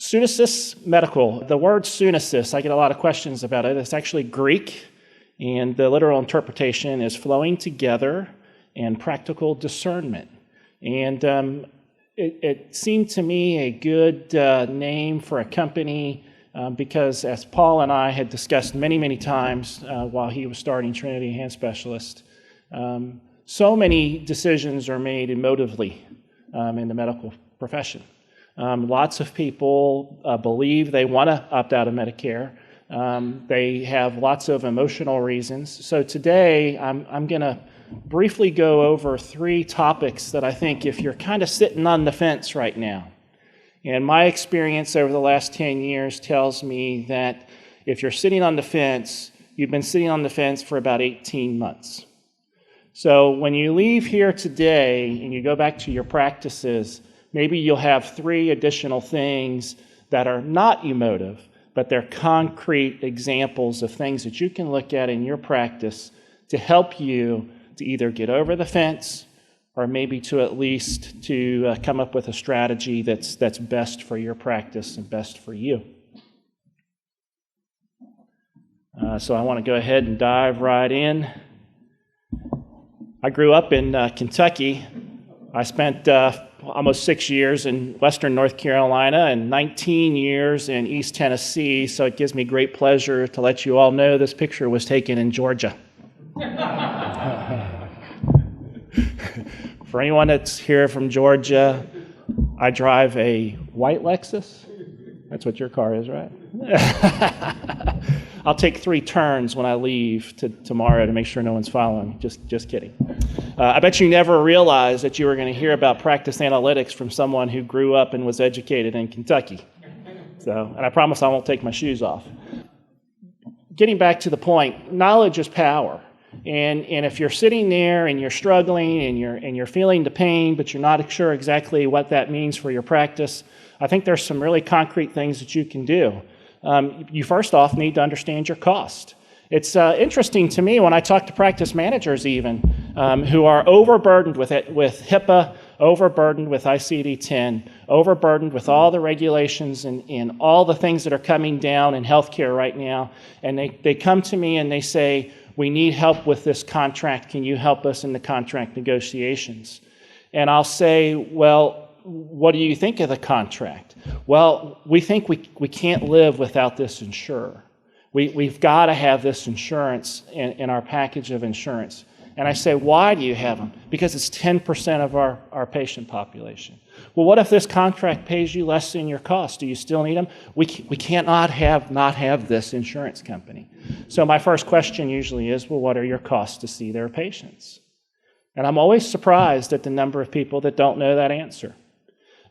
Sunesis Medical. The word Sunesis, I get a lot of questions about it. It's actually Greek, and the literal interpretation is flowing together and practical discernment. And it seemed to me a good name for a company because, as Paul and I had discussed many, many times while he was starting Trinity Hand Specialist, so many decisions are made emotively in the medical profession. Lots of people believe they want to opt out of Medicare. They have lots of emotional reasons. So today, I'm going to briefly go over 3 topics that I think if you're kind of sitting on the fence right now, and my experience over the last 10 years tells me that if you're sitting on the fence, you've been sitting on the fence for about 18 months. So when you leave here today and you go back to your practices, maybe you'll have 3 additional things that are not emotive, but they're concrete examples of things that you can look at in your practice to help you to either get over the fence or maybe to at least to come up with a strategy that's best for your practice and best for you. So I want to go ahead and dive right in. I grew up in Kentucky. I spent almost 6 years in western North Carolina and 19 years in East Tennessee, so it gives me great pleasure to let you all know this picture was taken in Georgia. For anyone that's here from Georgia, I drive a white Lexus. That's what your car is, right? I'll take 3 turns when I leave tomorrow to make sure no one's following. Just kidding. I bet you never realized that you were going to hear about practice analytics from someone who grew up and was educated in Kentucky. And I promise I won't take my shoes off. Getting back to the point, knowledge is power. And if you're sitting there and you're struggling and you're feeling the pain, but you're not sure exactly what that means for your practice, I think there's some really concrete things that you can do. You first off need to understand your cost. It's interesting to me when I talk to practice managers even who are overburdened with HIPAA, overburdened with ICD-10, overburdened with all the regulations and all the things that are coming down in healthcare right now, and they come to me and they say, we need help with this contract. Can you help us in the contract negotiations? And I'll say, well, what do you think of the contract? Well, we think we can't live without this insurer. We've got to have this insurance in our package of insurance. And I say, why do you have them? Because it's 10% of our patient population. Well, what if this contract pays you less than your cost? Do you still need them? We cannot not have this insurance company. So my first question usually is, well, what are your costs to see their patients? And I'm always surprised at the number of people that don't know that answer.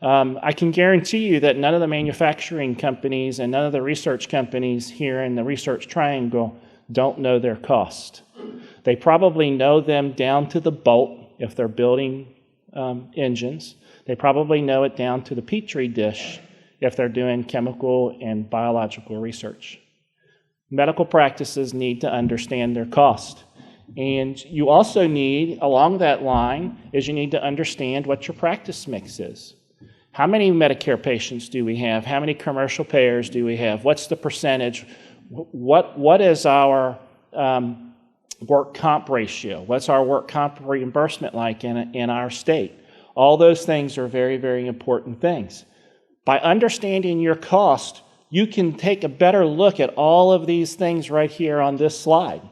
I can guarantee you that none of the manufacturing companies and none of the research companies here in the Research Triangle don't know their cost. They probably know them down to the bolt if they're building engines. They probably know it down to the petri dish if they're doing chemical and biological research. Medical practices need to understand their cost. And you also need, along that line, is you need to understand what your practice mix is. How many Medicare patients do we have? How many commercial payers do we have? What's the percentage? What is our work comp ratio? What's our work comp reimbursement like in our state? All those things are very, very important things. By understanding your cost, you can take a better look at all of these things right here on this slide.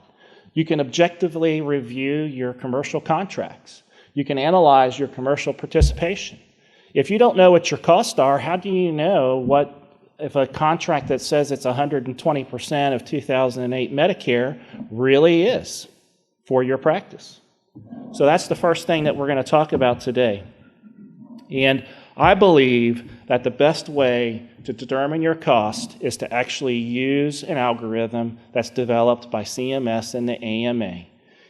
You can objectively review your commercial contracts. You can analyze your commercial participation. If you don't know what your costs are, how do you know if a contract that says it's 120% of 2008 Medicare really is for your practice? So that's the first thing that we're going to talk about today. And I believe that the best way to determine your cost is to actually use an algorithm that's developed by CMS and the AMA.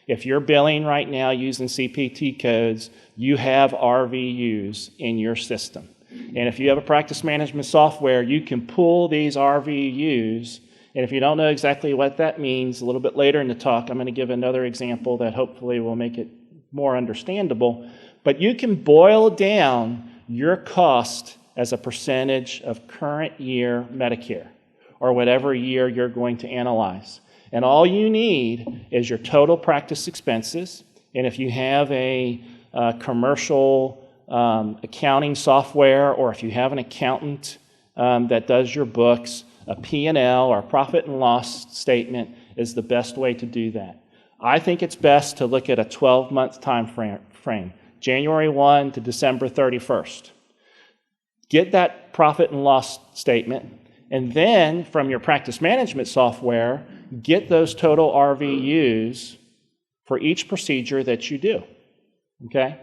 If you're billing right now using CPT codes, you have RVUs in your system. And if you have a practice management software, you can pull these RVUs. And if you don't know exactly what that means, a little bit later in the talk, I'm going to give another example that hopefully will make it more understandable. But you can boil down your cost as a percentage of current year Medicare, or whatever year you're going to analyze. And all you need is your total practice expenses, and if you have a commercial accounting software, or if you have an accountant that does your books, a P&L or a profit and loss statement is the best way to do that. I think it's best to look at a 12-month time frame, January 1 to December 31st. Get that profit and loss statement, and then from your practice management software, get those total RVUs for each procedure that you do, okay?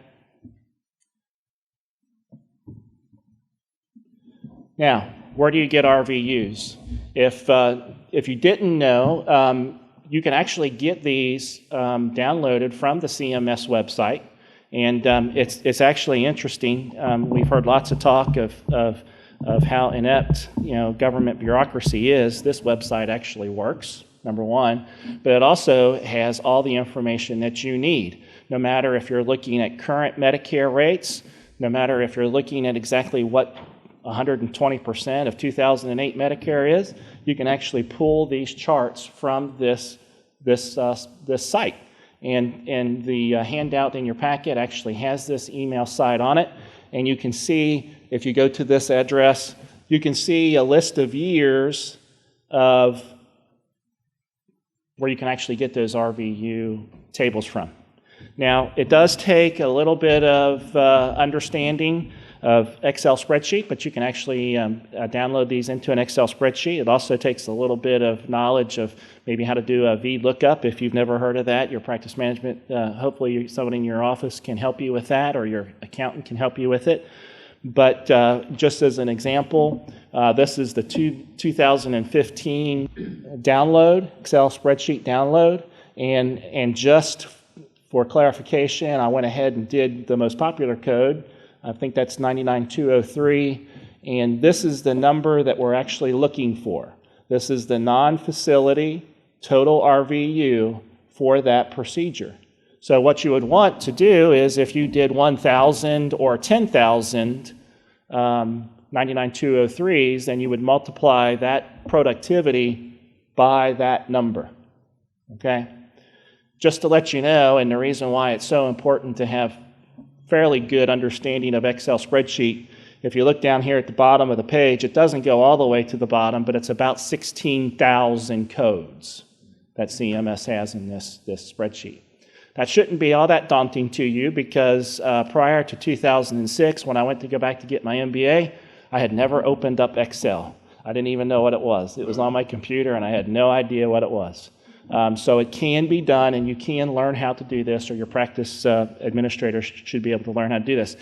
Now, where do you get RVUs? If you didn't know, you can actually get these downloaded from the CMS website, and it's actually interesting. We've heard lots of talk of how inept government bureaucracy is. This website actually works, number one, but it also has all the information that you need. No matter if you're looking at current Medicare rates, no matter if you're looking at exactly what 120% of 2008 Medicare is, you can actually pull these charts from this site. And the handout in your packet actually has this email site on it. And you can see, if you go to this address, you can see a list of years of where you can actually get those RVU tables from. Now, it does take a little bit of understanding of Excel spreadsheet, but you can actually download these into an Excel spreadsheet. It also takes a little bit of knowledge of maybe how to do a VLOOKUP. If you've never heard of that, your practice management, hopefully somebody in your office can help you with that, or your accountant can help you with it. But just as an example, this is the 2015 download, Excel spreadsheet download, and just for clarification, I went ahead and did the most popular code. I think that's 99203, and this is the number that we're actually looking for. This is the non-facility total RVU for that procedure. So what you would want to do is, if you did 1,000 or 10,000 99203s, then you would multiply that productivity by that number, okay? Just to let you know, and the reason why it's so important to have fairly good understanding of Excel spreadsheet, if you look down here at the bottom of the page, it doesn't go all the way to the bottom, but it's about 16,000 codes that CMS has in this spreadsheet. That shouldn't be all that daunting to you, because prior to 2006, when I went to go back to get my MBA, I had never opened up Excel. I didn't even know what it was. It was on my computer, and I had no idea what it was. So it can be done, and you can learn how to do this, or your practice administrator should be able to learn how to do this.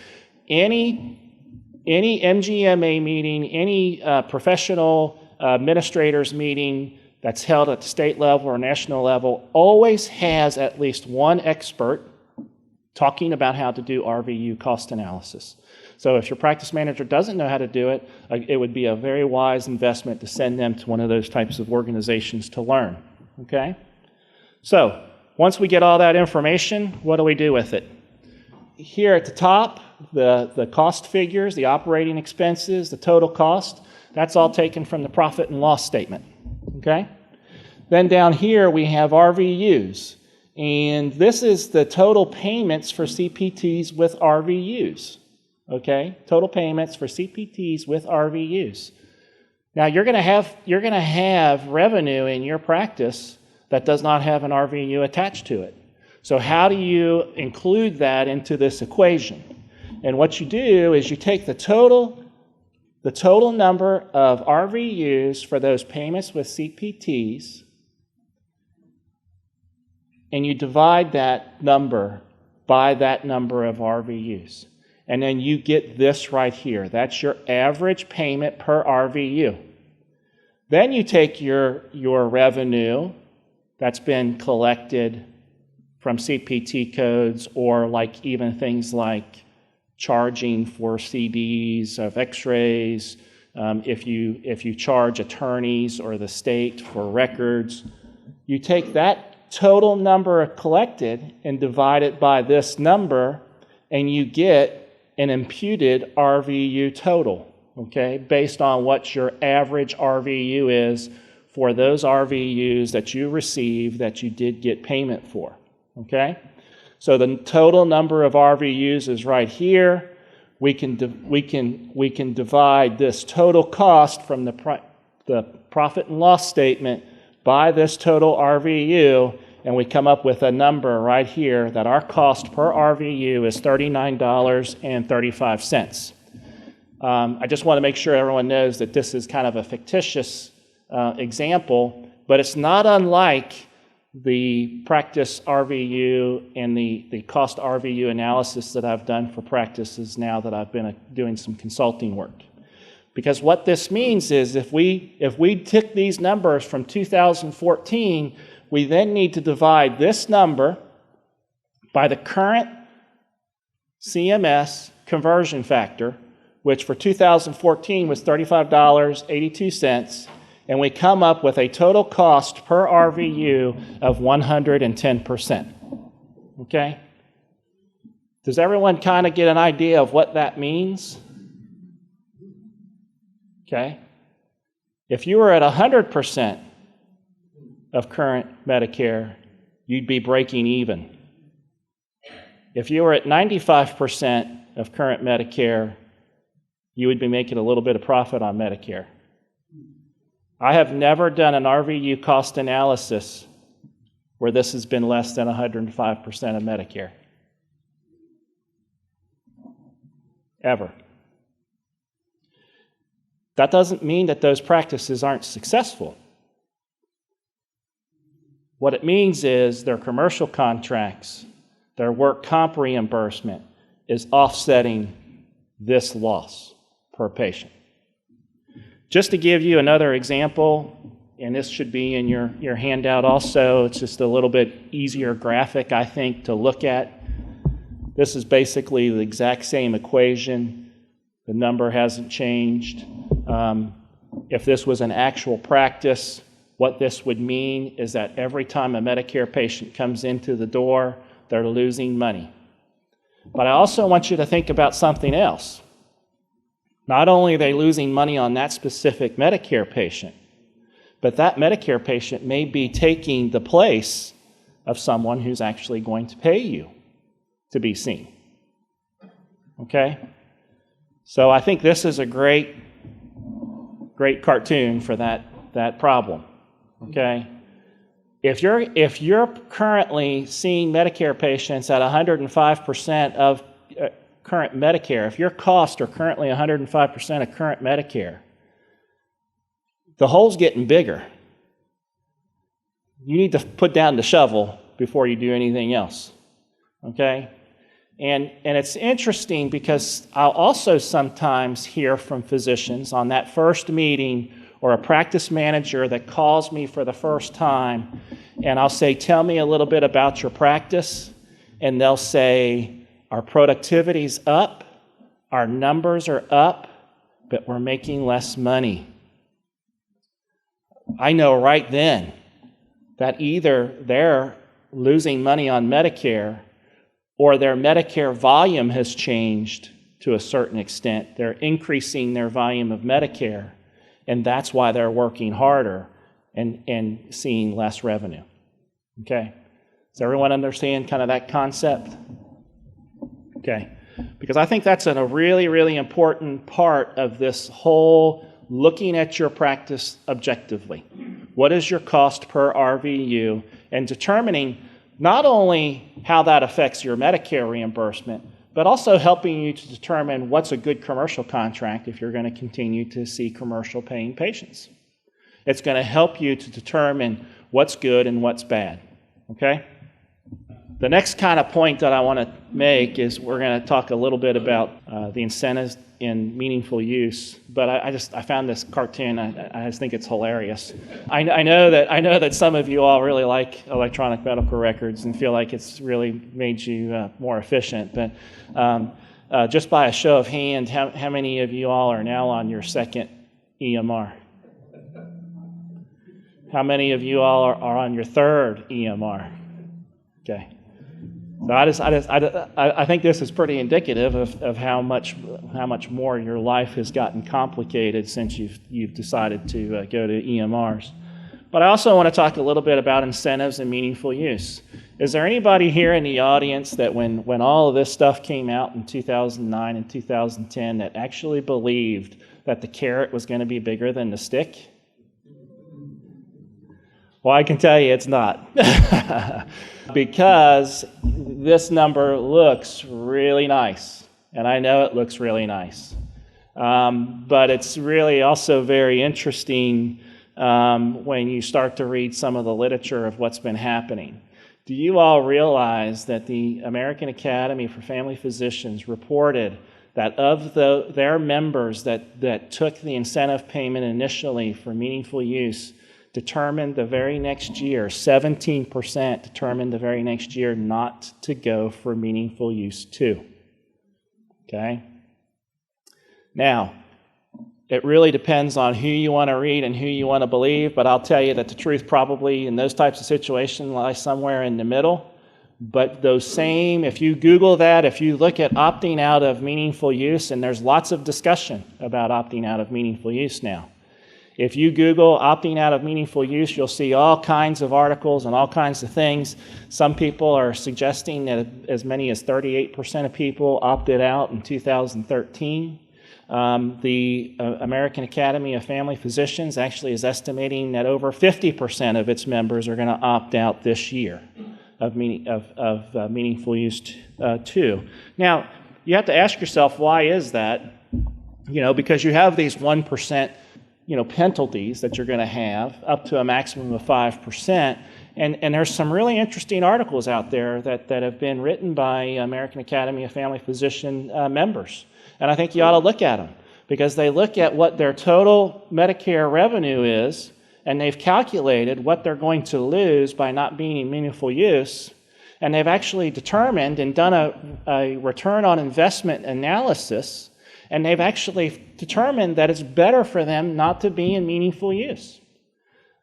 Any MGMA meeting, any professional administrators meeting that's held at the state level or national level always has at least one expert talking about how to do RVU cost analysis. So if your practice manager doesn't know how to do it, it would be a very wise investment to send them to one of those types of organizations to learn. Okay? So once we get all that information, what do we do with it? Here at the top, the cost figures, the operating expenses, the total cost, that's all taken from the profit and loss statement. Okay? Then down here we have RVUs, and this is the total payments for CPTs with RVUs. Okay? Total payments for CPTs with RVUs. Now you're going to have revenue in your practice that does not have an RVU attached to it. So how do you include that into this equation? And what you do is you take the total number of RVUs for those payments with CPTs, and you divide that number by that number of RVUs. And then you get this right here. That's your average payment per RVU. Then you take your revenue that's been collected from CPT codes, or like even things like charging for CDs of x-rays, if you charge attorneys or the state for records, you take that total number collected and divide it by this number, and you get an imputed RVU total. okay, based on what your average RVU is for those RVUs that you receive that you did get payment for, okay? So the total number of RVUs is right here. We can divide this total cost from the profit and loss statement by this total RVU, and we come up with a number right here that our cost per RVU is $39.35. I just want to make sure everyone knows that this is kind of a fictitious example, but it's not unlike the practice RVU and the cost RVU analysis that I've done for practices now that I've been doing some consulting work. Because what this means is if we took these numbers from 2014, we then need to divide this number by the current CMS conversion factor, which for 2014 was $35.82, and we come up with a total cost per RVU of 110%. Okay? Does everyone kind of get an idea of what that means? Okay? If you were at 100% of current Medicare, you'd be breaking even. If you were at 95% of current Medicare, you would be making a little bit of profit on Medicare. I have never done an RVU cost analysis where this has been less than 105% of Medicare. Ever. That doesn't mean that those practices aren't successful. What it means is their commercial contracts, their work comp reimbursement is offsetting this loss per patient. Just to give you another example, and this should be in your handout also, it's just a little bit easier graphic, I think, to look at. This is basically the exact same equation. The number hasn't changed. If this was an actual practice, what this would mean is that every time a Medicare patient comes into the door, they're losing money. But I also want you to think about something else. Not only are they losing money on that specific Medicare patient, but that Medicare patient may be taking the place of someone who's actually going to pay you to be seen. Okay? So I think this is a great cartoon for that problem. Okay? If you're currently seeing Medicare patients at 105% of current Medicare, if your costs are currently 105% of current Medicare, the hole's getting bigger. You need to put down the shovel before you do anything else. Okay? And it's interesting because I'll also sometimes hear from physicians on that first meeting or a practice manager that calls me for the first time, and I'll say, tell me a little bit about your practice, and they'll say, our productivity's up, our numbers are up, but we're making less money. I know right then that either they're losing money on Medicare or their Medicare volume has changed to a certain extent. They're increasing their volume of Medicare, and that's why they're working harder and seeing less revenue. Okay? Does everyone understand kind of that concept? Okay, because I think that's a really, really important part of this whole looking at your practice objectively. What is your cost per RVU? And determining not only how that affects your Medicare reimbursement, but also helping you to determine what's a good commercial contract if you're going to continue to see commercial paying patients. It's going to help you to determine what's good and what's bad. Okay? The next kind of point that I want to make is we're going to talk a little bit about the incentives in meaningful use, but I found this cartoon, I just think it's hilarious. I know that some of you all really like electronic medical records and feel like it's really made you more efficient, but just by a show of hand, how many of you all are now on your second EMR? How many of you all are on your third EMR? Okay. So I think this is pretty indicative of how much more your life has gotten complicated since you've decided to go to EMRs. But I also want to talk a little bit about incentives and meaningful use. Is there anybody here in the audience that when all of this stuff came out in 2009 and 2010 that actually believed that the carrot was going to be bigger than the stick? Well, I can tell you it's not. Because this number looks really nice. And I know it looks really nice. But it's really also very interesting when you start to read some of the literature of what's been happening. Do you all realize that the American Academy for Family Physicians reported that of their members that took the incentive payment initially for meaningful use determined the very next year, 17% determined the very next year not to go for meaningful use too? Okay? Now, it really depends on who you want to read and who you want to believe, but I'll tell you that the truth probably in those types of situations lies somewhere in the middle. But those same, if you Google that, if you look at opting out of meaningful use, and there's lots of discussion about opting out of meaningful use now. If you Google opting out of meaningful use, you'll see all kinds of articles and all kinds of things. Some people are suggesting that as many as 38% of people opted out in 2013. The American Academy of Family Physicians actually is estimating that over 50% of its members are going to opt out this year of meaningful use too. Now, you have to ask yourself, why is that? Because you have these 1%, penalties that you're going to have up to a maximum of 5%. And there's some really interesting articles out there that have been written by American Academy of Family Physician members. And I think you ought to look at them because they look at what their total Medicare revenue is, and they've calculated what they're going to lose by not being in meaningful use. And they've actually determined and done a return on investment analysis, and they've actually determined that it's better for them not to be in meaningful use.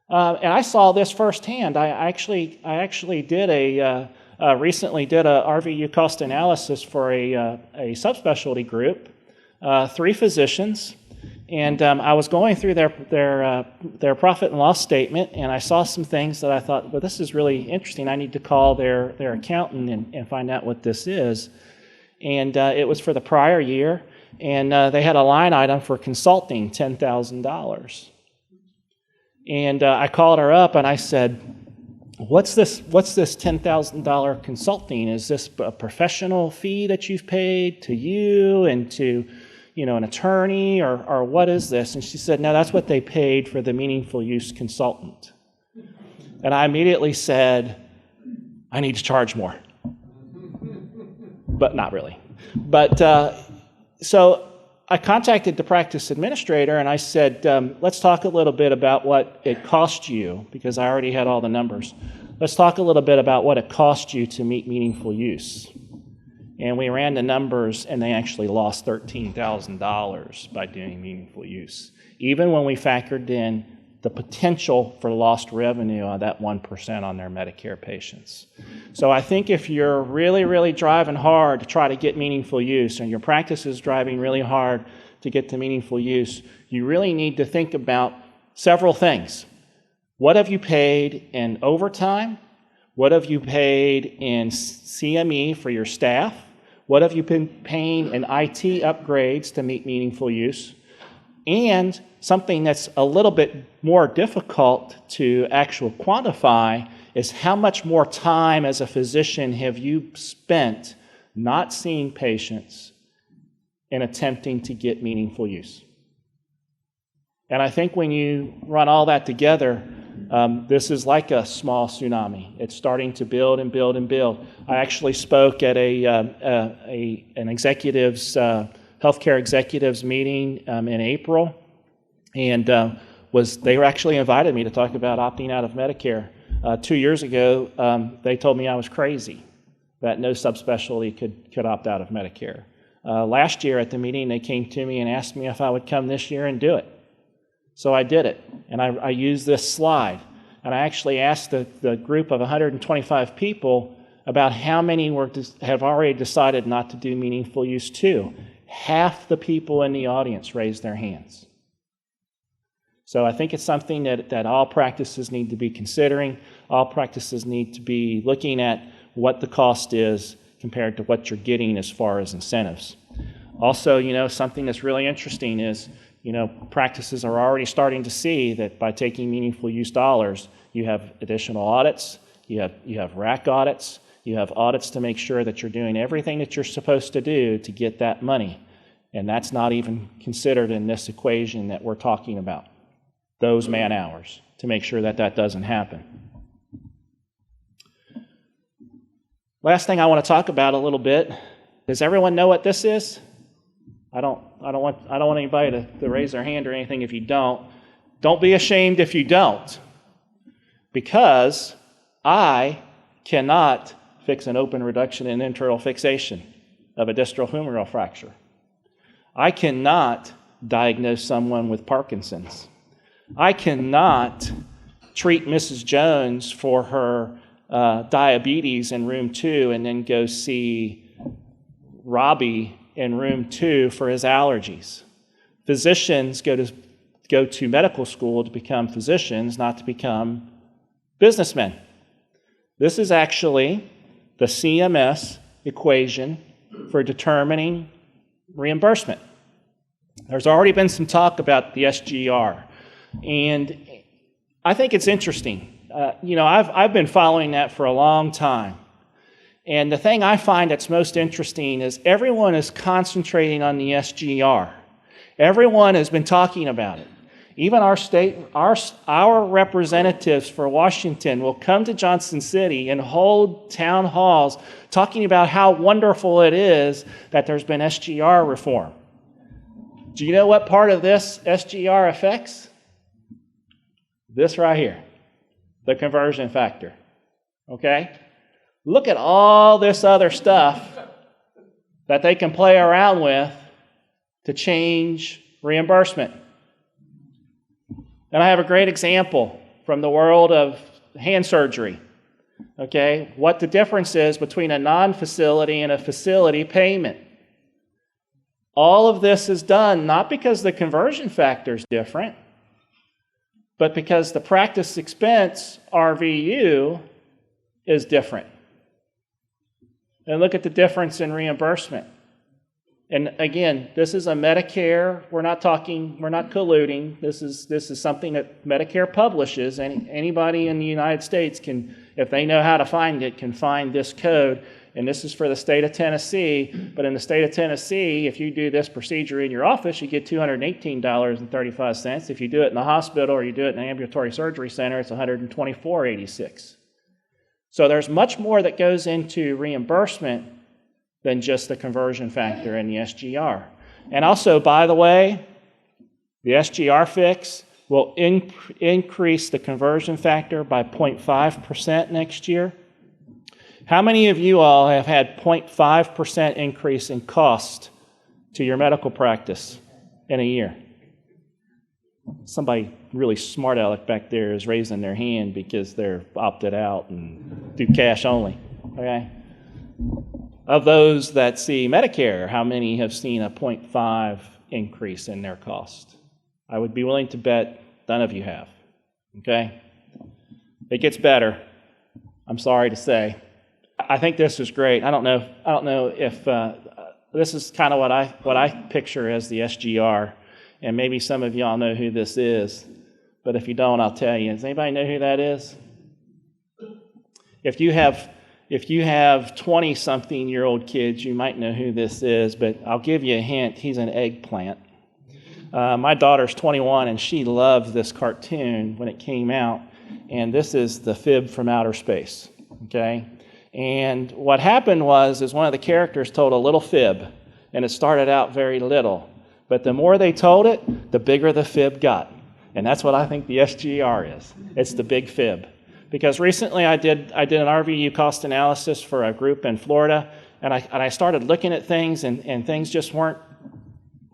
And I saw this firsthand. I actually recently did a RVU cost analysis for a subspecialty group, 3 physicians, and I was going through their profit and loss statement, and I saw some things that I thought, well, this is really interesting. I need to call their accountant and find out what this is. And it was for the prior year, and they had a line item for consulting, $10,000. And I called her up and I said, what's this $10,000 consulting? Is this a professional fee that you've paid to you and to an attorney, or what is this? And she said, no, that's what they paid for the meaningful use consultant. And I immediately said, I need to charge more. But not really. But so I contacted the practice administrator and I said, let's talk a little bit about what it cost you, because I already had all the numbers. Let's talk a little bit about what it cost you to meet meaningful use. And we ran the numbers, and they actually lost $13,000 by doing meaningful use, even when we factored in the potential for lost revenue on that 1% on their Medicare patients. So I think if you're really, really driving hard to try to get meaningful use, and your practice is driving really hard to get to meaningful use, you really need to think about several things. What have you paid in overtime? What have you paid in CME for your staff? What have you been paying in IT upgrades to meet meaningful use? And something that's a little bit more difficult to actually quantify is how much more time as a physician have you spent not seeing patients and attempting to get meaningful use? And I think when you run all that together, this is like a small tsunami. It's starting to build and build and build. I actually spoke at an executives, healthcare executives meeting in April, and they were actually invited me to talk about opting out of Medicare. 2 years ago, they told me I was crazy, that no subspecialty could opt out of Medicare. Last year at the meeting, they came to me and asked me if I would come this year and do it. So I did it, and I used this slide. And I actually asked the group of 125 people, about how many have already decided not to do meaningful use 2. Half the people in the audience raised their hands. So I think it's something that all practices need to be considering. All practices need to be looking at what the cost is compared to what you're getting as far as incentives. Also, something that's really interesting is, practices are already starting to see that by taking meaningful use dollars, you have additional audits, you have RAC audits, you have audits to make sure that you're doing everything that you're supposed to do to get that money. And that's not even considered in this equation that we're talking about, those man hours, to make sure that that doesn't happen. Last thing I want to talk about a little bit, does everyone know what this is? I don't want anybody to raise their hand or anything if you don't. Don't be ashamed if you don't, because I cannot fix an open reduction in internal fixation of a distal humeral fracture. I cannot diagnose someone with Parkinson's. I cannot treat Mrs. Jones for her diabetes in room 2 and then go see Robbie in room 2 for his allergies. Physicians go to medical school to become physicians, not to become businessmen. This is actually the CMS equation for determining reimbursement. There's already been some talk about the SGR, and I think it's interesting. I've been following that for a long time. And the thing I find that's most interesting is everyone is concentrating on the SGR. Everyone has been talking about it. Even our representatives for Washington will come to Johnson City and hold town halls talking about how wonderful it is that there's been SGR reform. Do you know what part of this SGR affects? This right here, the conversion factor. Okay? Look at all this other stuff that they can play around with to change reimbursement. And I have a great example from the world of hand surgery. Okay? What the difference is between a non-facility and a facility payment. All of this is done not because the conversion factor is different, but because the practice expense, RVU, is different. And look at the difference in reimbursement. And again, this is a Medicare. We're not colluding. This is something that Medicare publishes. And anybody in the United States can, if they know how to find it, can find this code. And this is for the state of Tennessee. But in the state of Tennessee, if you do this procedure in your office, you get $218.35. If you do it in the hospital or you do it in an ambulatory surgery center, it's $124.86. So there's much more that goes into reimbursement than just the conversion factor and the SGR. And also, by the way, the SGR fix will increase the conversion factor by 0.5% next year. How many of you all have had 0.5% increase in cost to your medical practice in a year? Somebody really smart aleck back there is raising their hand because they're opted out and do cash only. Okay? Of those that see Medicare, how many have seen a 0.5 increase in their cost? I would be willing to bet none of you have. Okay? It gets better, I'm sorry to say. I think this is great. I don't know if this is kind of what I picture as the SGR, and maybe some of y'all know who this is, but if you don't, I'll tell you. Does anybody know who that is? If you have 20-something-year-old kids, you might know who this is, but I'll give you a hint. He's an eggplant. My daughter's 21, and she loved this cartoon when it came out, and this is the fib from outer space, okay? And what happened is one of the characters told a little fib, and it started out very little. But the more they told it, the bigger the fib got. And that's what I think the SGR is. It's the big fib. Because recently I did an RVU cost analysis for a group in Florida, and I started looking at things, and things just weren't,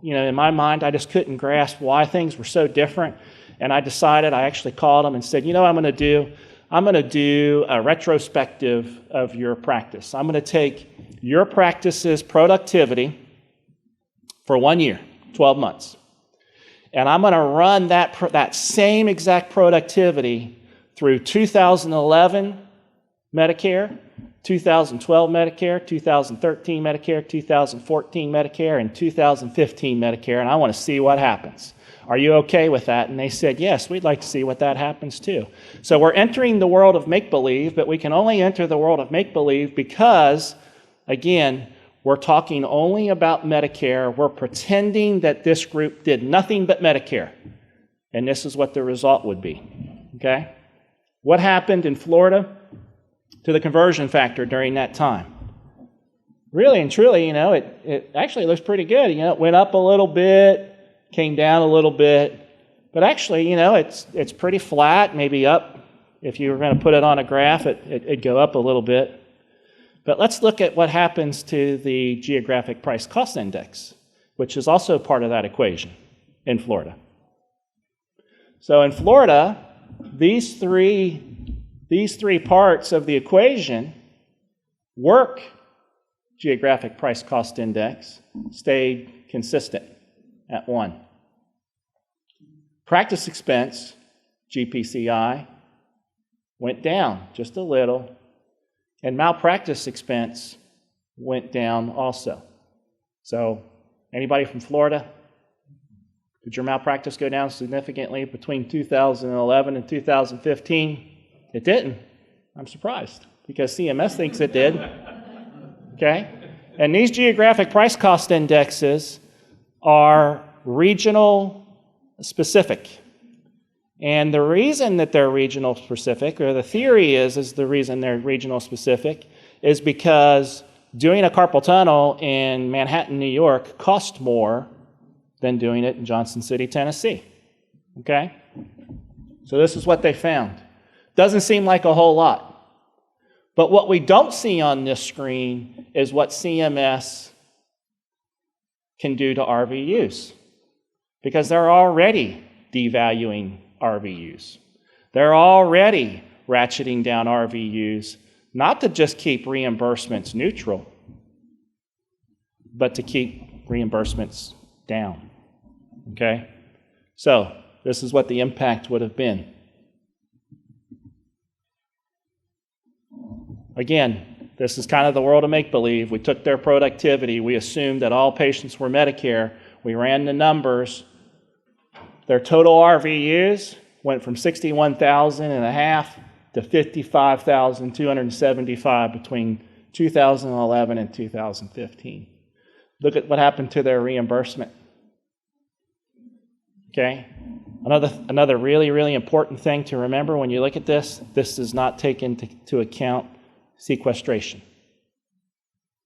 in my mind, I just couldn't grasp why things were so different. And I decided, I actually called them and said, what I'm going to do? I'm going to do a retrospective of your practice. I'm going to take your practice's productivity for 1 year, 12 months. And I'm going to run that same exact productivity through 2011 Medicare, 2012 Medicare, 2013 Medicare, 2014 Medicare, and 2015 Medicare, and I want to see what happens. Are you okay with that? And they said, yes, we'd like to see what that happens too. So we're entering the world of make-believe, but we can only enter the world of make-believe because, again, we're talking only about Medicare. We're pretending that this group did nothing but Medicare. And this is what the result would be. Okay? What happened in Florida to the conversion factor during that time? Really and truly, it actually looks pretty good. It went up a little bit, came down a little bit. But actually, it's pretty flat, maybe up. If you were going to put it on a graph, it'd go up a little bit. But let's look at what happens to the geographic price cost index, which is also part of that equation in Florida. So in Florida, these three parts of the equation, work geographic price cost index, stayed consistent at 1. Practice expense, GPCI, went down just a little. And malpractice expense went down also. So, anybody from Florida? Did your malpractice go down significantly between 2011 and 2015? It didn't. I'm surprised because CMS thinks it did. Okay? And these geographic price cost indexes are regional specific. And the reason that they're regional specific, or the theory is the reason they're regional specific, is because doing a carpal tunnel in Manhattan, New York costs more than doing it in Johnson City, Tennessee. Okay? So this is what they found. Doesn't seem like a whole lot. But what we don't see on this screen is what CMS can do to RVUs. Because they're already devaluing RVUs. They're already ratcheting down RVUs, not to just keep reimbursements neutral, but to keep reimbursements down. Okay? So, this is what the impact would have been. Again, this is kind of the world of make-believe. We took their productivity. We assumed that all patients were Medicare. We ran the numbers. Their total RVUs went from 61,500 to 55,275 between 2011 and 2015. Look at what happened to their reimbursement. Okay? Another really, really important thing to remember when you look at this does not take into account sequestration.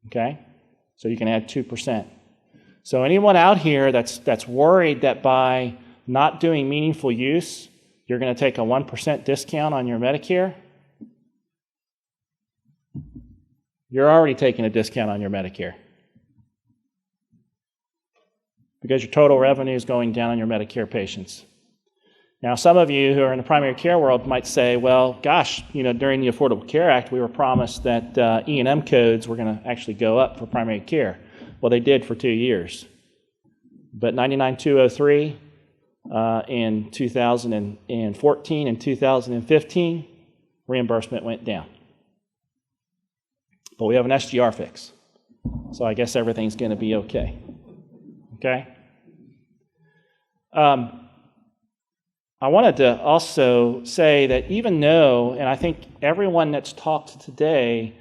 Okay? So you can add 2%. So anyone out here that's worried that by not doing meaningful use, you're going to take a 1% discount on your Medicare, you're already taking a discount on your Medicare. Because your total revenue is going down on your Medicare patients. Now, some of you who are in the primary care world might say, well, gosh, during the Affordable Care Act, we were promised that E&M codes were going to actually go up for primary care. Well, they did for 2 years. But 99203 in 2014 and 2015, reimbursement went down. But we have an SGR fix. So I guess everything's going to be okay. Okay? I wanted to also say that even though, and I think everyone that's talked today,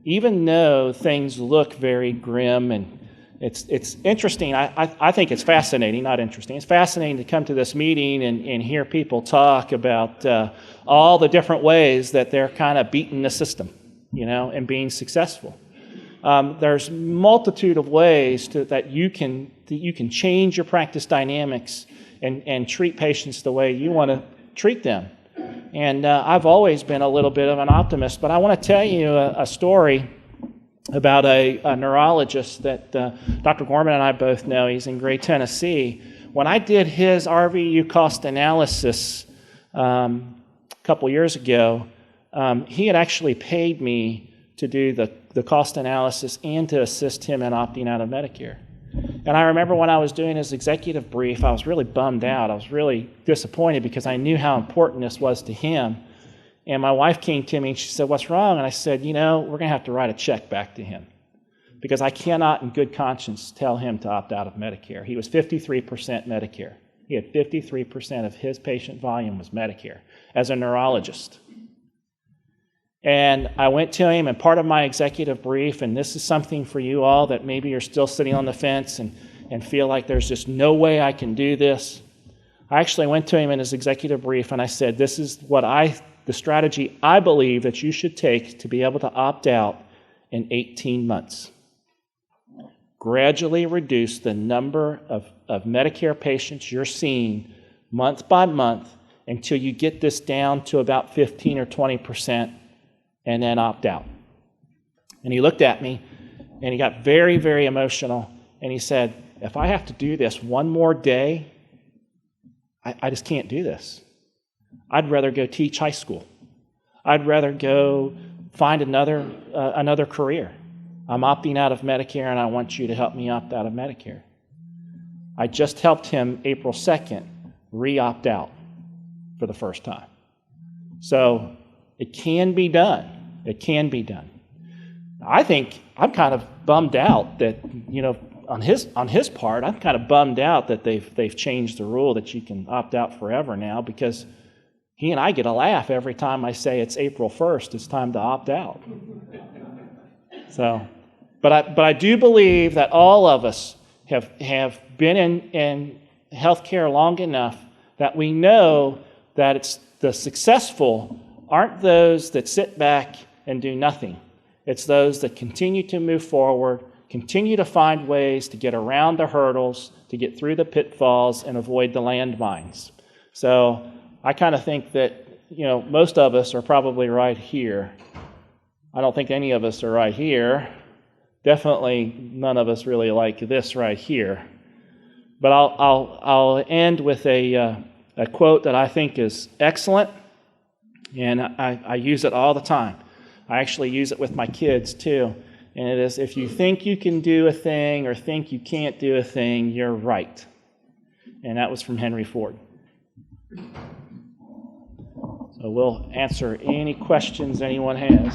even though things look very grim and it's interesting, I think it's fascinating, not interesting, it's fascinating to come to this meeting and hear people talk about all the different ways that they're kind of beating the system, and being successful. There's multitude of ways that you can change your practice dynamics and treat patients the way you want to treat them. And I've always been a little bit of an optimist, but I want to tell you a story about a neurologist that Dr. Gorman and I both know. He's in Gray, Tennessee. When I did his RVU cost analysis a couple years ago, he had actually paid me to do the cost analysis and to assist him in opting out of Medicare. And I remember when I was doing his executive brief, I was really bummed out. I was really disappointed because I knew how important this was to him. And my wife came to me and she said, "What's wrong?" And I said, we're going to have to write a check back to him because I cannot in good conscience tell him to opt out of Medicare. He was 53% Medicare. He had 53% of his patient volume was Medicare as a neurologist. And I went to him, and part of my executive brief, and this is something for you all that maybe you're still sitting on the fence and feel like there's just no way I can do this. I actually went to him in his executive brief, and I said, this is the strategy I believe that you should take to be able to opt out in 18 months. Gradually reduce the number of Medicare patients you're seeing month by month until you get this down to about 15 or 20%. And then opt out. And he looked at me, and he got very, very emotional, and he said, if I have to do this one more day, I just can't do this. I'd rather go teach high school. I'd rather go find another career. I'm opting out of Medicare, and I want you to help me opt out of Medicare. I just helped him April 2nd re-opt out for the first time. So it can be done. It can be done. I think I'm kind of bummed out that, on his part, I'm kind of bummed out that they've changed the rule that you can opt out forever now, because he and I get a laugh every time I say it's April 1st, it's time to opt out. So, but I do believe that all of us have been in healthcare long enough that we know that it's the successful aren't those that sit back and do nothing. It's those that continue to move forward, continue to find ways to get around the hurdles, to get through the pitfalls and avoid the landmines. So I kind of think that, most of us are probably right here. I don't think any of us are right here. Definitely none of us really like this right here. But I'll end with a quote that I think is excellent. And I use it all the time. I actually use it with my kids too. And it is, if you think you can do a thing or think you can't do a thing, you're right. And that was from Henry Ford. So we'll answer any questions anyone has.